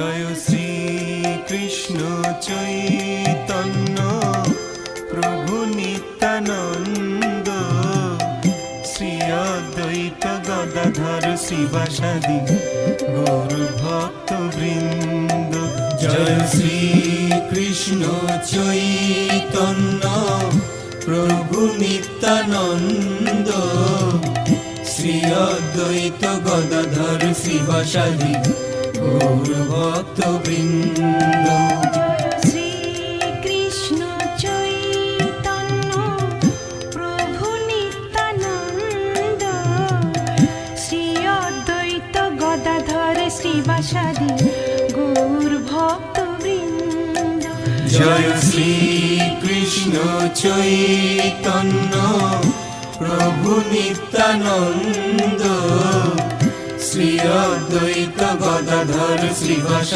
জয় শ্রী কৃষ্ণ চৈতন্য প্রভু নিত্যানন্দ, শ্রী অদ্বৈত গদাধর শিবাসাদি গৌর ভক্ত বৃন্দ। জয় শ্রী কৃষ্ণ চৈতন্য প্রভু নিত্যানন্দ, শ্রী অদ্বৈত গদাধর শিবাসাদি গৌর ভক্ত বৃন্দ। শ্রী কৃষ্ণ চৈতন্য প্রভু নিত্যানন্দ, শ্রী অদ্বৈত গদাধর শ্রীবাসাদি গৌর ভক্ত বৃন্দ। জয় শ্রী কৃষ্ণ চৈতন্য প্রভু নিত্যানন্দ, শ্রী অদ্বৈত গদাধর শ্রীবাসাদি